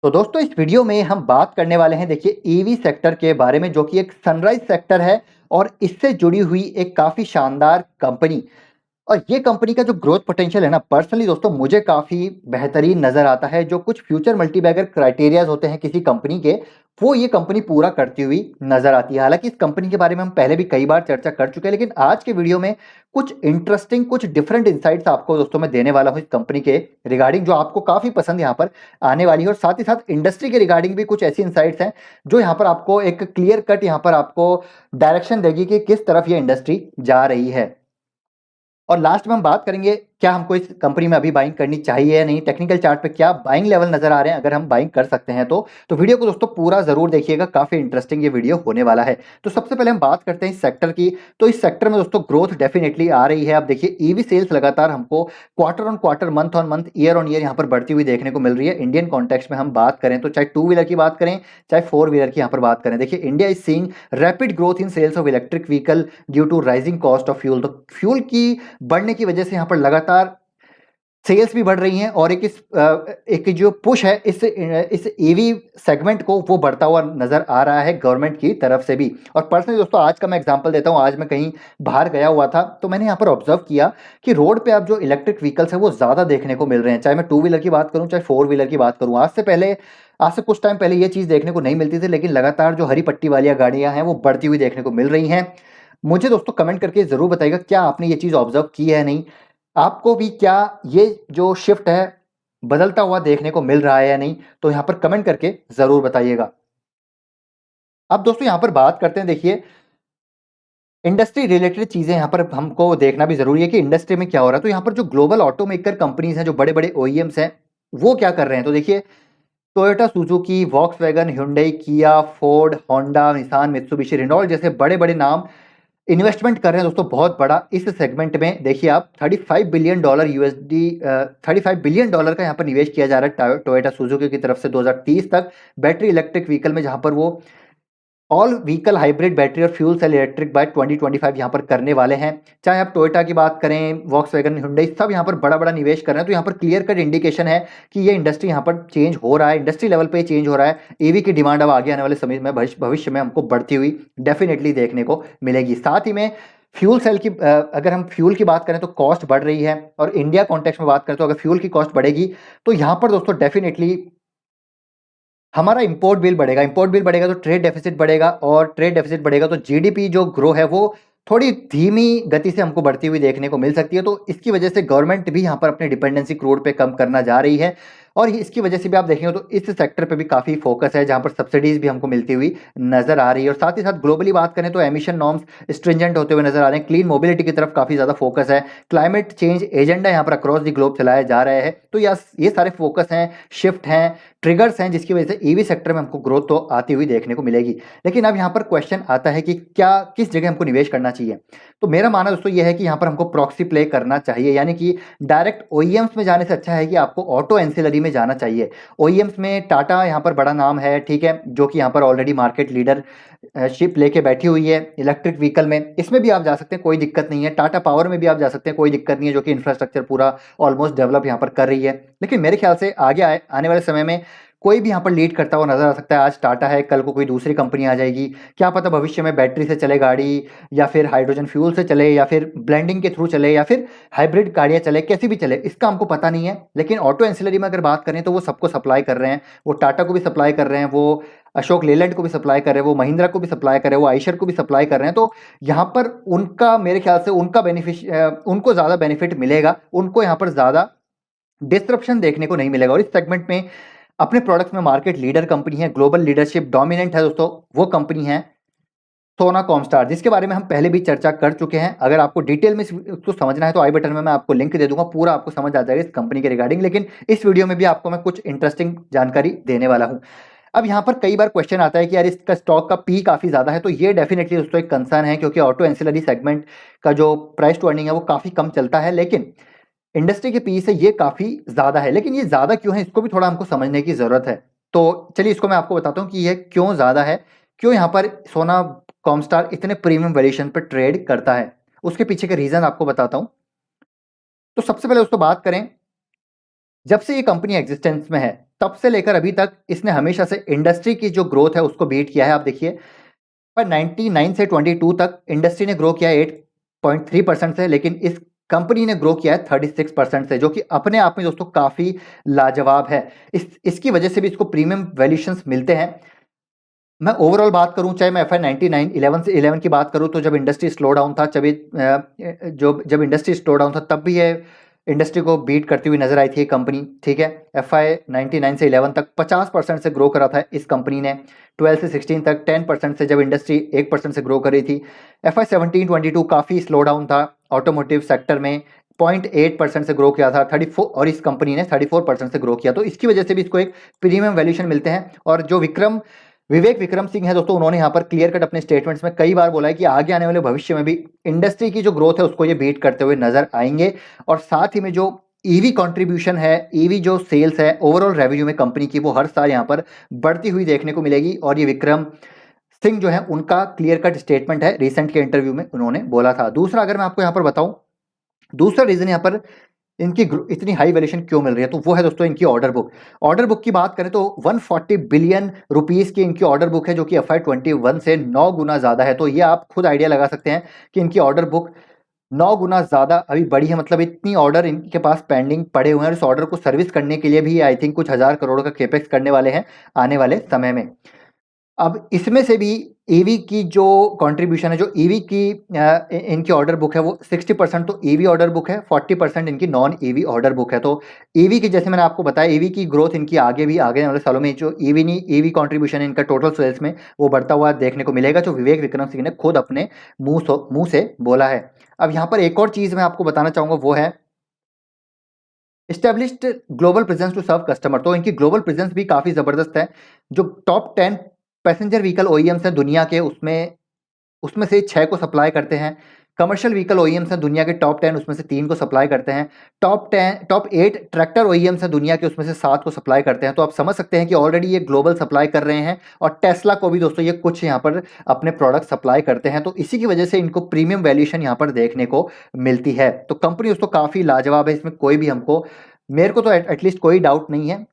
तो दोस्तों इस वीडियो में हम बात करने वाले हैं देखिए ईवी सेक्टर के बारे में जो कि एक सनराइज सेक्टर है और इससे जुड़ी हुई एक काफ़ी शानदार कंपनी। और ये कंपनी का जो ग्रोथ पोटेंशियल है ना, पर्सनली दोस्तों मुझे काफ़ी बेहतरीन नज़र आता है। जो कुछ फ्यूचर मल्टीबैगर क्राइटेरियाज़ होते हैं किसी कंपनी के, वो ये कंपनी पूरा करती हुई नज़र आती है। हालाँकि इस कंपनी के बारे में हम पहले भी कई बार चर्चा कर चुके हैं, लेकिन आज के वीडियो में कुछ इंटरेस्टिंग, कुछ डिफरेंट इनसाइट्स आपको दोस्तों मैं देने वाला हूँ इस कंपनी के रिगार्डिंग, जो आपको काफ़ी पसंद यहाँ पर आने वाली है। और साथ ही साथ इंडस्ट्री के रिगार्डिंग भी कुछ ऐसी इनसाइट्स हैं जो यहाँ पर आपको एक क्लियर कट यहाँ पर आपको डायरेक्शन देगी कि किस तरफ ये इंडस्ट्री जा रही है। और लास्ट में हम बात करेंगे क्या हमको इस कंपनी में अभी बाइंग करनी चाहिए या नहीं, टेक्निकल चार्ट पे क्या बाइंग लेवल नजर आ रहे हैं, अगर हम बाइंग कर सकते हैं तो वीडियो को दोस्तों पूरा जरूर देखिएगा, काफी इंटरेस्टिंग ये वीडियो होने वाला है। तो सबसे पहले हम बात करते हैं इस सेक्टर की। तो इस सेक्टर में दोस्तों ग्रोथ डेफिनेटली आ रही है। अब देखिए ईवी सेल्स लगातार हमको quarter on quarter, month on month, year on year यहाँ पर बढ़ती हुई देखने को मिल रही है। इंडियन कॉन्टेक्स्ट में हम बात करें तो चाहे टू व्हीलर की बात करें चाहे फोर व्हीलर की यहाँ पर बात करें, देखिए India is seeing rapid growth in sales of electric vehicle due to rising cost of fuel. तो फ्यूल की बढ़ने की वजह से यहाँ पर लगातार सेल्स भी बढ़ रही हैं और एक जो पुश है इस ईवी सेगमेंट को, वो बढ़ता हुआ नजर आ रहा है गवर्नमेंट की तरफ से भी। और पर्सनली दोस्तों आज का मैं एग्जांपल देता हूं। आज मैं कहीं बाहर गया हुआ था तो मैंने यहाँ पर ऑब्जर्व किया कि रोड पे अब जो इलेक्ट्रिक व्हीकल्स है वो ज्यादा देखने को मिल रहे हैं। चाहे मैं टू व्हीलर की बात करूं चाहे फोर व्हीलर की बात करूं, आज से कुछ टाइम पहले ये चीज देखने को नहीं मिलती थी, लेकिन लगातार जो हरी पट्टी वाली गाड़ियां हैं वो बढ़ती हुई देखने को मिल रही हैं। मुझे दोस्तों कमेंट करके जरूर बताइएगा क्या आपने ये चीज ऑब्जर्व की है नहीं, आपको भी क्या ये जो शिफ्ट है बदलता हुआ देखने को मिल रहा है या नहीं, तो यहां पर कमेंट करके जरूर बताइएगा। अब दोस्तों यहां पर बात करते हैं, देखिए इंडस्ट्री रिलेटेड चीजें यहां पर हमको देखना भी जरूरी है कि इंडस्ट्री में क्या हो रहा है। तो यहां पर जो ग्लोबल ऑटोमेकर कंपनीज हैं, जो बड़े बड़े ओईएम्स हैं, वो क्या कर रहे हैं। तो देखिए Toyota, Suzuki, Volkswagen, hyundai, Kia, Ford, Honda, Nissan, Mitsubishi, Renault जैसे बड़े बड़े नाम इन्वेस्टमेंट कर रहे हैं दोस्तों बहुत बड़ा इस सेगमेंट में। देखिए आप $35 बिलियन यूएसडी, $35 बिलियन का यहाँ पर निवेश किया जा रहा है टोयोटा सुजुकी की तरफ से 2030 तक बैटरी इलेक्ट्रिक व्हीकल में, जहां पर वो ऑल व्हीकल हाइब्रिड बैटरी और फ्यूल सेल इलेक्ट्रिक बाय 2025 यहाँ पर करने वाले हैं। चाहे आप टोयोटा की बात करें, वॉक्सवैगन, hyundai, सब यहाँ पर बड़ा बड़ा निवेश कर रहे हैं। तो यहाँ पर क्लियर कट इंडिकेशन है कि ये इंडस्ट्री यहाँ पर चेंज हो रहा है, इंडस्ट्री लेवल पे चेंज हो रहा है। ईवी की डिमांड अब आगे आने वाले समय में भविष्य में हमको बढ़ती हुई डेफिनेटली देखने को मिलेगी। साथ ही में फ्यूल सेल की अगर हम फ्यूल की बात करें तो कॉस्ट बढ़ रही है, और इंडिया कॉन्टेक्स्ट में बात करें तो अगर फ्यूल की कॉस्ट बढ़ेगी तो यहाँ पर दोस्तों डेफिनेटली हमारा इंपोर्ट बिल बढ़ेगा तो ट्रेड डेफिसिट बढ़ेगा, और ट्रेड डेफिसिट बढ़ेगा तो जीडीपी जो ग्रो है वो थोड़ी धीमी गति से हमको बढ़ती हुई देखने को मिल सकती है। तो इसकी वजह से गवर्नमेंट भी यहाँ पर अपनी डिपेंडेंसी क्रूड पे कम करना जा रही है, और इसकी वजह से भी आप देखेंगे तो इस सेक्टर पे भी काफी फोकस है, जहां पर सब्सिडीज भी हमको मिलती हुई नजर आ रही है। और साथ ही साथ ग्लोबली बात करें तो एमिशन नॉर्म्स स्ट्रिंजेंट होते हुए नजर आ रहे हैं, क्लीन मोबिलिटी की तरफ काफी ज्यादा फोकस है, क्लाइमेट चेंज एजेंडा यहाँ पर अक्रॉस द ग्लोब चलाया जा रहा है। तो ये सारे फोकस हैं, शिफ्ट हैं, ट्रिगर्स हैं, जिसकी वजह से ईवी सेक्टर में हमको ग्रोथ तो आती हुई देखने को मिलेगी। लेकिन अब यहाँ पर क्वेश्चन आता है कि क्या किस जगह हमको निवेश करना चाहिए। तो मेरा मानना दोस्तों यह है कि यहाँ पर हमको प्रॉक्सी प्ले करना चाहिए, यानी कि डायरेक्ट ओईएम्स में जाने से अच्छा है कि आपको ऑटो एंसिलरी में जाना चाहिए। ओईएम्स में टाटा यहाँ पर बड़ा नाम है, ठीक है, जो कि यहाँ पर ऑलरेडी मार्केट लीडर शिप लेके बैठी हुई है इलेक्ट्रिक व्हीकल में। इसमें भी आप जा सकते हैं, कोई दिक्कत नहीं है। टाटा पावर में भी आप जा सकते हैं, कोई दिक्कत नहीं है, जो कि इंफ्रास्ट्रक्चर पूरा ऑलमोस्ट डेवलप यहाँ पर कर रही है। लेकिन मेरे ख्याल से आने वाले समय में कोई भी यहाँ पर लीड करता हुआ नजर आ सकता है। आज टाटा है, कल को कोई दूसरी कंपनी आ जाएगी, क्या पता भविष्य में बैटरी से चले गाड़ी, या फिर हाइड्रोजन फ्यूल से चले, या फिर ब्लेंडिंग के थ्रू चले, या फिर हाइब्रिड गाड़ियां चले, कैसी भी चले इसका हमको पता नहीं है। लेकिन ऑटो एंसिलरी में अगर बात करें तो वो सबको सप्लाई कर रहे हैं, वो टाटा को भी सप्लाई कर रहे हैं, वो अशोक लेलैंड को भी सप्लाई कर रहे हैं, वो महिंद्रा को भी सप्लाई कर रहे हैं, वो आइशर को भी सप्लाई कर रहे हैं। तो यहाँ पर उनका मेरे ख्याल से उनको ज्यादा बेनिफिट मिलेगा, उनको यहाँ पर ज्यादा डिस्ट्रप्शन देखने को नहीं मिलेगा। और इस सेगमेंट में अपने प्रोडक्ट्स में मार्केट लीडर कंपनी है, ग्लोबल लीडरशिप डोमिनेंट है दोस्तों, वो कंपनी है सोना कॉमस्टार, जिसके बारे में हम पहले भी चर्चा कर चुके हैं। अगर आपको डिटेल में इसको समझना है तो आई बटन में मैं आपको लिंक दे दूंगा, पूरा आपको समझ आ जाएगा इस कंपनी के रिगार्डिंग। लेकिन इस वीडियो में भी आपको मैं कुछ इंटरेस्टिंग जानकारी देने वाला हूं। अब यहाँ पर कई बार क्वेश्चन आता है कि यार इसका स्टॉक का पी काफी ज्यादा है, तो ये डेफिनेटली दोस्तों एक कंसर्न है, क्योंकि ऑटो एंसिलरी सेगमेंट का जो प्राइस टू अर्निंग है वो काफी कम चलता है, लेकिन इंडस्ट्री के पी से ये काफी ज्यादा है। लेकिन ये ज्यादा क्यों है इसको भी थोड़ा हमको समझने की जरूरत है। तो चलिए इसको मैं आपको बताता हूँ कि ये क्यों ज्यादा है, क्यों यहाँ पर सोना कॉमस्टार इतने प्रीमियम वेरिएशन पर ट्रेड करता है, उसके पीछे के रीजन आपको बताता हूँ। तो सबसे पहले दोस्तों बात करें, जब से ये कंपनी एग्जिस्टेंस में है तब से लेकर अभी तक इसने हमेशा से इंडस्ट्री की जो ग्रोथ है उसको बीट किया है। आप देखिए पर 99 से 22 तक इंडस्ट्री ने ग्रो किया 8.3% से, लेकिन इस कंपनी ने ग्रो किया है 36% से, जो कि अपने आप में दोस्तों काफी लाजवाब है। इसकी वजह से भी इसको प्रीमियम वैल्यूएशंस मिलते हैं। मैं ओवरऑल बात करूं, चाहे मैं FY 99 11 से 11 की बात करूं, तो जब इंडस्ट्री स्लो डाउन था, जब इंडस्ट्री स्लो डाउन था तब भी ये इंडस्ट्री को बीट करती हुई नजर आई थी ये कंपनी। ठीक है, FY 99 से 11 तक 50% से ग्रो करा था इस कंपनी ने। 12 से 16 तक 10% से, जब इंडस्ट्री 1% से ग्रो कर रही थी। FY 17-22 काफी स्लो डाउन था ऑटोमोटिव सेक्टर में, 0.8% से ग्रो किया था 34, और इस कंपनी ने 34% से ग्रो किया। तो इसकी वजह से भी इसको एक प्रीमियम वैल्यूएशन मिलते हैं। और जो विवेक विक्रम सिंह है दोस्तों, उन्होंने यहाँ पर क्लियर कट अपने स्टेटमेंट्स में कई बार बोला है कि आगे आने वाले भविष्य में भी इंडस्ट्री की जो ग्रोथ है उसको ये बीट करते हुए नजर आएंगे। और साथ ही में जो ईवी कंट्रीब्यूशन है, ईवी जो सेल्स है ओवरऑल रेवेन्यू में कंपनी की, वो हर साल यहाँ पर बढ़ती हुई देखने को मिलेगी। और ये विक्रम सिंह जो है उनका क्लियर कट स्टेटमेंट है, रिसेंट के इंटरव्यू में उन्होंने बोला था। दूसरा अगर मैं आपको यहाँ पर बताऊं, दूसरा रीजन यहाँ पर इनकी इतनी हाई वैल्यूएशन क्यों मिल रही है, तो वो है दोस्तों इनकी ऑर्डर बुक। ऑर्डर बुक की बात करें तो 140 बिलियन रुपीस की इनकी ऑर्डर बुक है, जो कि FY 21 से 9 गुना ज्यादा है। तो ये आप खुद आइडिया लगा सकते हैं कि इनकी ऑर्डर बुक 9 गुना ज्यादा अभी बढ़ी है। मतलब इतनी ऑर्डर इनके पास पेंडिंग पड़े हुए हैं, और इस ऑर्डर को सर्विस करने के लिए भी आई थिंक कुछ हजार करोड़ का केपेक्स करने वाले हैं आने वाले समय में। अब इसमें से भी ईवी की जो कंट्रीब्यूशन है, जो ईवी की इनकी ऑर्डर बुक है, वो 60% तो ईवी ऑर्डर बुक है, 40% इनकी नॉन ईवी ऑर्डर बुक है। तो ईवी की, जैसे मैंने आपको बताया, ईवी की ग्रोथ इनकी आगे भी आगे वाले सालों में जो ईवी कंट्रीब्यूशन इनका टोटल सेल्स में वो बढ़ता हुआ देखने को मिलेगा, जो विवेक विक्रम सिंह ने खुद अपने मुंह से बोला है। अब यहाँ पर एक और चीज मैं आपको बताना चाहूंगा, वो है established global presence to serve customer. तो इनकी ग्लोबल प्रेजेंस भी काफी जबरदस्त है। जो टॉप 10 पैसेंजर व्हीकल ओईएम्स हैं दुनिया के, उसमें से 6 को सप्लाई करते हैं। कमर्शियल व्हीकल ओईएम्स हैं दुनिया के टॉप 10, उसमें से 3 को सप्लाई करते हैं। टॉप 8 ट्रैक्टर ओईएम्स हैं दुनिया के, उसमें से 7 को सप्लाई करते हैं। तो आप समझ सकते हैं कि ऑलरेडी ये ग्लोबल सप्लाई कर रहे हैं। और टेस्ला को भी दोस्तों ये कुछ यहाँ पर अपने प्रोडक्ट सप्लाई करते हैं। तो इसी की वजह से इनको प्रीमियम वैल्यूएशन यहाँ पर देखने को मिलती है। तो कंपनी दोस्तों काफी लाजवाब है, इसमें कोई भी मेरे को तो एटलीस्ट कोई डाउट नहीं है।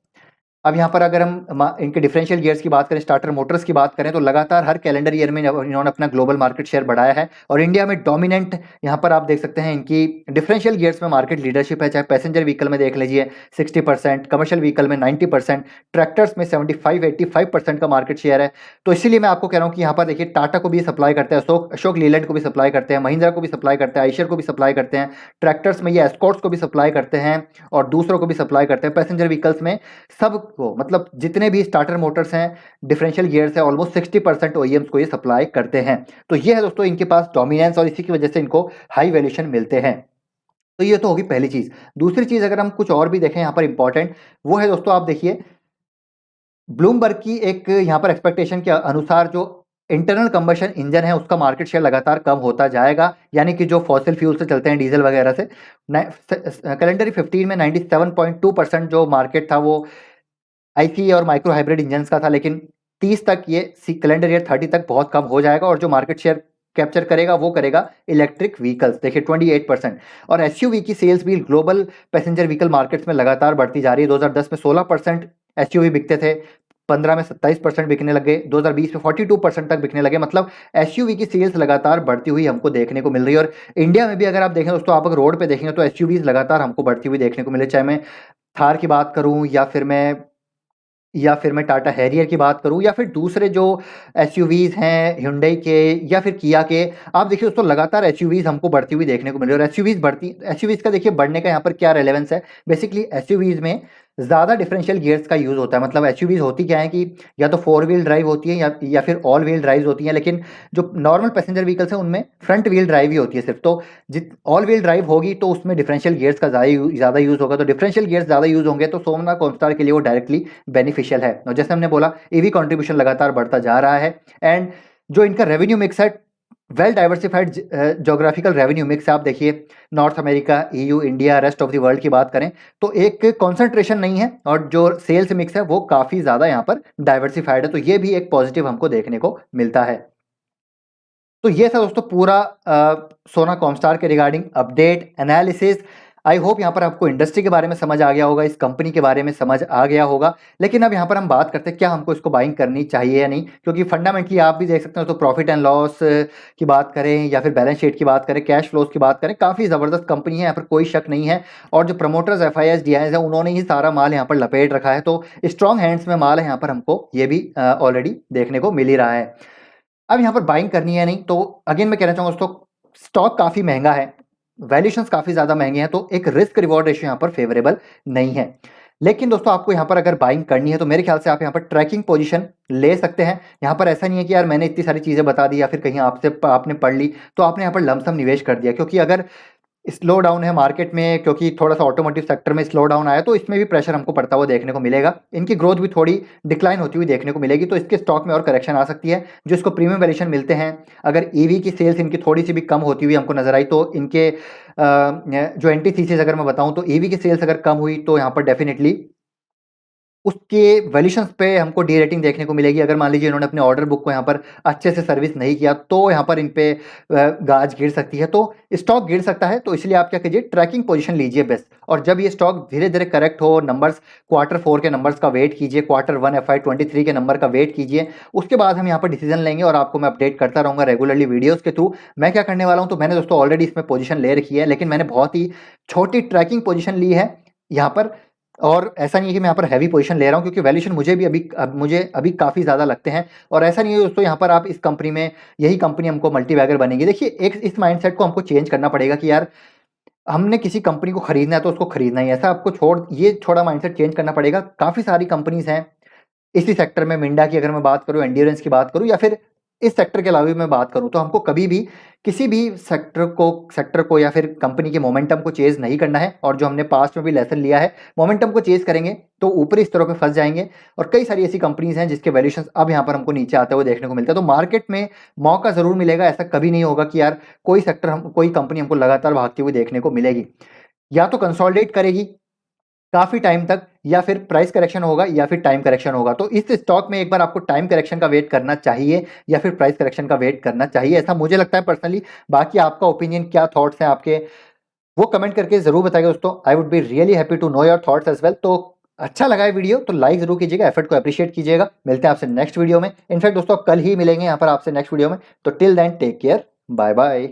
अब यहाँ पर अगर हम इनके डिफरेंशियल गियर्स की बात करें, स्टार्टर मोटर्स की बात करें, तो लगातार हर कैलेंडर ईयर में इन्होंने अपना ग्लोबल मार्केट शेयर बढ़ाया है। और इंडिया में डोमिनेंट यहाँ पर आप देख सकते हैं इनकी डिफरेंशियल गियर्स में मार्केट लीडरशिप है। चाहे पैसेंजर व्हीकल में देख लीजिए 60%, कमर्शियल व्हीकल में 90%, ट्रैक्टर्स में 75-85% का मार्केट शेयर है। तो इसीलिए मैं आपको कह रहा हूँ कि यहाँ पर देखिए टाटा को भी सप्लाई करते हैं, अशोक लीलैंड को भी सप्लाई करते हैं, महिंद्रा को भी सप्लाई करते हैं, आइशर को भी सप्लाई करते हैं, ट्रैक्टर्स में ये एस्कॉर्ट्स को भी सप्लाई करते हैं, और दूसरों को भी सप्लाई करते हैं। पैसेंजर व्हीकल्स में सबको, मतलब जितने भी स्टार्टर मोटर्स हैं, डिफरेंशियल गियर्स है, ऑलमोस्ट 60% ओईएम्स को ये सप्लाई करते हैं। तो ये है दोस्तों इनके पास डोमिनेंस, और इसी की वजह से इनको हाई वैल्यूएशन मिलते हैं। तो ये तो होगी पहली चीज। दूसरी चीज अगर हम कुछ और भी देखें यहाँ पर इंपॉर्टेंट, वो है दोस्तों आप देखिए ब्लूमबर्ग की एक यहाँ पर एक्सपेक्टेशन के अनुसार जो इंटरनल कंबशन इंजन है उसका मार्केट शेयर लगातार कम होता जाएगा। यानी कि जो फॉसिल फ्यूल से चलते हैं, डीजल वगैरह से, कैलेंडर 15 में 97.2% जो मार्केट था वो आईसी और माइक्रो हाइब्रिड इंजन का था, लेकिन 30 तक ये कैलेंडर ईयर 30 तक बहुत कम हो जाएगा। और जो मार्केट शेयर कैप्चर करेगा वो करेगा इलेक्ट्रिक व्हीकल्स, देखिए 28%। और एसयूवी की सेल्स भी ग्लोबल पैसेंजर व्हीकल मार्केट्स में लगातार बढ़ती जा रही है। 2010 में 16% एसयूवी बिकते थे, 15 में 27% बिकने लगे, 2020 में 42% तक बिकने लगे। मतलब एसयूवी की सेल्स लगातार बढ़ती हुई हमको देखने को मिल रही है। और इंडिया में भी अगर आप देखें दोस्तों, आप अगर रोड पे देखेंगे तो एसयूवीज लगातार हमको बढ़ती हुई देखने को मिले। चाहे मैं थार की बात करूं, या फिर मैं टाटा हैरियर की बात करूं, या फिर दूसरे जो एसयूवीज हैं हुंडई के या फिर किया के, आप देखिए दोस्तों लगातार एसयूवीज हमको बढ़ती हुई देखने को मिल रही है। और एसयूवीज का देखिए बढ़ने का यहाँ पर क्या रेलेवेंस है। बेसिकली एसयूवीज में ज़्यादा डिफरेंशियल गियर्स का यूज़ होता है। मतलब एसयूवीज होती क्या है कि या तो 4 व्हील ड्राइव होती है या फिर ऑल व्हील ड्राइव होती है, लेकिन जो नॉर्मल पैसेंजर व्हीकल्स हैं उनमें फ्रंट व्हील ड्राइव ही होती है सिर्फ। तो ऑल व्हील ड्राइव होगी तो उसमें डिफरेंशियल गियर्स का ज़्यादा यूज़ होगा। तो डिफरेंशियल गियर्स ज़्यादा यूज़ होंगे तो सोमनाथ कॉमस्टार के लिए वो डायरेक्टली बेनिफिशियल है। और जैसे हमने बोला ईवी कंट्रीब्यूशन लगातार बढ़ता जा रहा है। एंड जो इनका रेवेन्यू मिक्स है, well diversified geographical revenue mix, आप देखिए north America, EU, India, rest of the world की बात करें तो एक कॉन्सेंट्रेशन नहीं है, और जो सेल्स मिक्स है वो काफी ज्यादा यहाँ पर डाइवर्सिफाइड है। तो ये भी एक पॉजिटिव हमको देखने को मिलता है। तो ये था दोस्तों पूरा सोना कॉमस्टार के regarding update analysis. I hope यहाँ पर आपको इंडस्ट्री के बारे में समझ आ गया होगा, इस कंपनी के बारे में समझ आ गया होगा। लेकिन अब यहाँ पर हम बात करते हैं क्या हमको इसको बाइंग करनी चाहिए या नहीं, क्योंकि फंडामेंटली आप भी देख सकते हो तो प्रॉफिट एंड लॉस की बात करें या फिर बैलेंस शीट की बात करें, कैश फ्लोज की बात करें, काफ़ी ज़बरदस्त कंपनी है, यहाँ पर कोई शक नहीं है। और जो प्रमोटर्स FIS DIs है उन्होंने ही सारा माल यहाँ पर लपेट रखा है, तो स्ट्रॉन्ग हैंड्स में माल है यहाँ पर, हमको ये भी ऑलरेडी देखने को मिल ही रहा है। अब यहाँ पर बाइंग करनी है नहीं, तो अगेन मैं कहना चाहूँगा दोस्तों स्टॉक काफ़ी महंगा है, वैल्यूशंस काफ़ी ज़्यादा महंगे हैं, तो एक रिस्क रिवॉर्ड रेशियो यहाँ पर फेवरेबल नहीं है। लेकिन दोस्तों आपको यहाँ पर अगर बाइंग करनी है तो मेरे ख्याल से आप यहाँ पर ट्रैकिंग पोजीशन ले सकते हैं। यहाँ पर ऐसा नहीं है कि यार मैंने इतनी सारी चीज़ें बता दी या फिर कहीं आपने पढ़ ली तो आपने यहाँ पर लमसम निवेश कर दिया, क्योंकि अगर स्लो डाउन है मार्केट में, क्योंकि थोड़ा सा ऑटोमोटिव सेक्टर में स्लो डाउन आया तो इसमें भी प्रेशर हमको पड़ता हुआ देखने को मिलेगा, इनकी ग्रोथ भी थोड़ी डिक्लाइन होती हुई देखने को मिलेगी, तो इसके स्टॉक में और करेक्शन आ सकती है। जो इसको प्रीमियम वैल्यूएशन मिलते हैं, अगर ईवी की सेल्स इनकी थोड़ी सी भी कम होती हुई हमको नजर आई तो इनके जो एंटी थीसिस अगर मैं बताऊं तो ईवी की सेल्स अगर कम हुई तो यहाँ पर डेफिनेटली उसके वैल्यूशंस पे हमको डी रेटिंग देखने को मिलेगी। अगर मान लीजिए इन्होंने अपने ऑर्डर बुक को यहाँ पर अच्छे से सर्विस नहीं किया तो यहाँ पर इन पे गाज गिर सकती है, तो स्टॉक गिर सकता है। तो इसलिए आप क्या कीजिए, ट्रैकिंग पोजीशन लीजिए बेस्ट, और जब ये स्टॉक धीरे धीरे करेक्ट हो, नंबर्स Q4 के नंबर्स का वेट कीजिए, Q1 FY23 के नंबर का वेट कीजिए, उसके बाद हम यहाँ पर डिसीजन लेंगे और आपको मैं अपडेट करता रहूँगा रेगुलरली वीडियोज़ के थ्रू। मैं क्या करने वाला हूँ, तो मैंने दोस्तों ऑलरेडी इसमें पोजीशन ले रखी है, लेकिन मैंने बहुत ही छोटी ट्रैकिंग पोजीशन ली है यहाँ पर, और ऐसा नहीं है कि मैं यहाँ पर हैवी पोजीशन ले रहा हूँ, क्योंकि वैल्यूएशन मुझे अभी काफ़ी ज़्यादा लगते हैं। और ऐसा नहीं है दोस्तों यहाँ पर आप इस कंपनी में यही कंपनी हमको मल्टीबैगर बनेगी। देखिए एक इस माइंडसेट को हमको चेंज करना पड़ेगा कि यार हमने किसी कंपनी को खरीदना है तो उसको खरीदना ही है, ऐसा आपको थोड़ा माइंडसेट चेंज करना पड़ेगा। काफ़ी सारी कंपनीज हैं इसी सेक्टर में, मिंडा की अगर मैं बात करूँ, एंड्योरेंस की बात करूँ, या फिर इस सेक्टर के अलावा भी मैं बात करूँ, तो हमको कभी भी किसी भी सेक्टर को या फिर कंपनी के मोमेंटम को चेज नहीं करना है। और जो हमने पास्ट में भी लेसन लिया है, मोमेंटम को चेज करेंगे तो ऊपरी स्तरों पे फंस जाएंगे। और कई सारी ऐसी कंपनीज हैं जिसके वैल्यूशन अब यहाँ पर हमको नीचे आते हुए देखने को मिलता है, तो मार्केट में मौका जरूर मिलेगा। ऐसा कभी नहीं होगा कि यार कोई कंपनी हमको लगातार भागती हुई देखने को मिलेगी, या तो कंसोलिडेट करेगी काफी टाइम तक, या फिर प्राइस करेक्शन होगा, या फिर टाइम करेक्शन होगा। तो इस स्टॉक में एक बार आपको टाइम करेक्शन का वेट करना चाहिए या फिर प्राइस करेक्शन का वेट करना चाहिए, ऐसा मुझे लगता है पर्सनली। बाकी आपका ओपिनियन, क्या थॉट्स हैं आपके, वो कमेंट करके जरूर बताइएगा दोस्तों। I would be really happy to know your thoughts as well. तो अच्छा लगा है वीडियो तो लाइक जरूर कीजिएगा, एफर्ट को अप्रिशिएट कीजिएगा। मिलते हैं आपसे नेक्स्ट वीडियो में, इनफैक्ट दोस्तों कल ही मिलेंगे यहाँ पर आपसे नेक्स्ट वीडियो में। तो till then take care, bye bye.